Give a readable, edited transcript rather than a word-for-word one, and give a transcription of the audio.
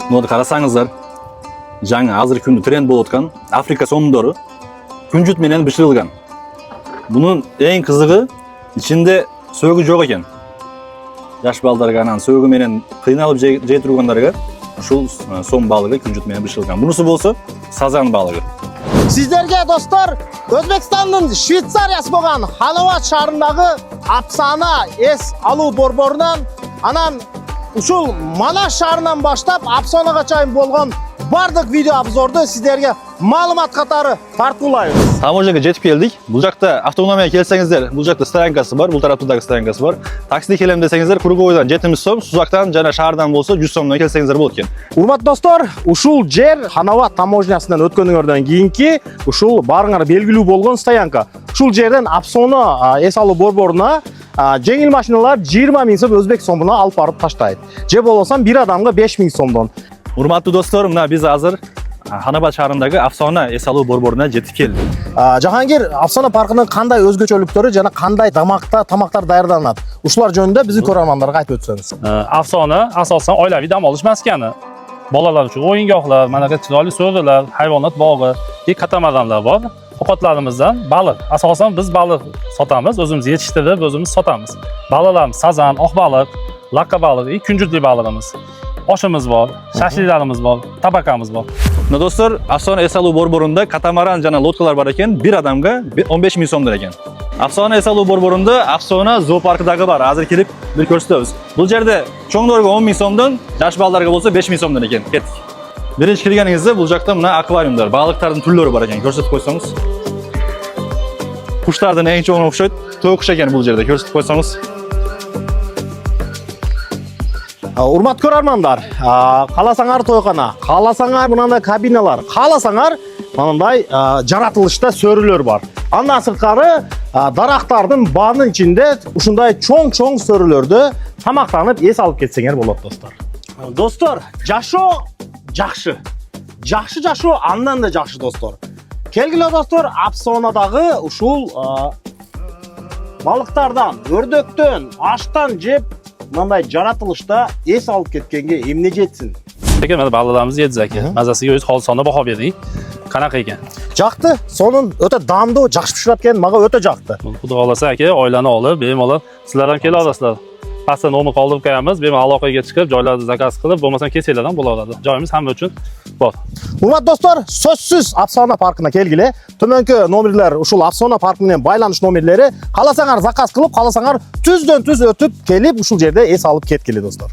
Bunu qarasаңыздар, жаңа азыр күндө тренд болуп аткан Afrika сомдору күнжүт менен бышырылган. Bunun en kızığı içinde söğü yok eкен. Yaş baldarga анан söğü менен кыйналып жей тургандарга ушул сом балыгы күнжүт менен бышырылган. Бунусу болсо сазан балыгы. Sizlerge dostlar, Özbekistan'ın Şvitsariyası boğan Hanovat şahrındagı Apsana es alуу борборунан анан ушул Манаш шаарынан баштап Апсанага чейин болгон бардык видео обзорду сиздерге маалымат катары тартуулайбыз. Tamojaga жетип келдик. Бул жакта автоунаа менен келсеңиздер, бул жакта стоянкасы бар, бул тараптагы стоянкасы бар. Таксиде келем десеңиздер, Круговойдан 70 сом, Сузактан жана шаардан болсо 100 сомдон келсеңиздер болот экен. Урматтуу достор, ушул жер Hanovat таможнясынан өткөнүңөрдөн кийинки ушул барыңар белгилүү болгон стоянка. Ушул жерден Апсана эс алуу борборуна жеңил машиналар 20 000 сом өзбек сомуна алып барып таштайт. Же болбосо бир адамга 5 000 сомдон. Урматтуу достор, мына биз азыр Hanovat шаарындагы Апсана эс алуу борборуна жетип келдик. Жахангир, Апсана паркынын кандай өзгөчөлүктөрү жана кандай тамактар даярданат? Ушулар жөнүндө биздин көрөрмандарга айтып өтсөңүз. Апсана asosan oilaviy dam olish maskani. Bolalar uchun o'yingohlar, mana bu chiroyli so'rilar, hayvonot bog'i, katamaranlar bor. Ovqatlarimizdan baliq. Asosan biz baliq sotamiz, o'zimiz yetishtirib, o'zimiz sotamiz. Baliqlarimiz sazan, oq baliq, laqqa baliq, kunjutli baliqimiz. Oshimiz bor, shashliklarimiz bor, tabakamiz bor. Mына достор, Апсана эс алуу борборунда катамаран жана лодкалар бар экен, бир адамга 15 000 сомдон экен. Апсана эс алуу борборунда Апсана зоопаркыдагы бар. Азыр келип бир көрсөтөбүз. Бул жерде чоңдорго 10 000 сомдон, жаш балдарга болсо 5 000 сомдон экен. Кеттик. Биринчи киргениңизде бул жакта мына аквариумдар, балыктардын түрлөрү бар экен. Көрсөтүп койсоңуз. Куштардын эң чоңу окшойт. Тоо куш экен бул жерде. Көрсөтүп койсоңуз. Урматтуу көрөрмандар, кааласаңар тойкана, кааласаңар мындай кабиналар, кааласаңар мындай жаратылышта сөрүлөр бар. Андан сырткары дарактардын баанын ичинде ушундай чоң сөрүлөрдө тамактанып эс алып кетсеңер болот достор. Достор, жашоо жакшы. Жашоо андан да жакшы достор. Келгиле достор, Апсанадагы ушул балыктардан, өрдөктөн, аштан жеп мындай жаратылышта эс алып кеткенге эмне жетсин? Lekin mana baliqlarimiz yedi aka. Mazasiga o'z xolisona baho berdik. Qanaqa ekan? Жакты, сонун өтө даамдуу, жакшы пишират экен, мага өтө жакты. Xudo xolasa aka, oilani olib, bemalol sizlar ham kela olasizlar. Pastda nomini qoldirib qo'yamiz, bemalol aloqaga chiqib, joylarni zakaz qilib, bo'lmasa kelsanglar ham bo'laveradi. Joyimiz hamma uchun bor. Урматтуу достор, сөзсүз Апсана паркына келгиле. Төмөнкү номерлер ушул Апсана паркы менен байланыш номерлери. Кааласаңар заказ кылып, кааласаңар түздөн түз өтүп келип ушул жерде эс алып кеткиле достор.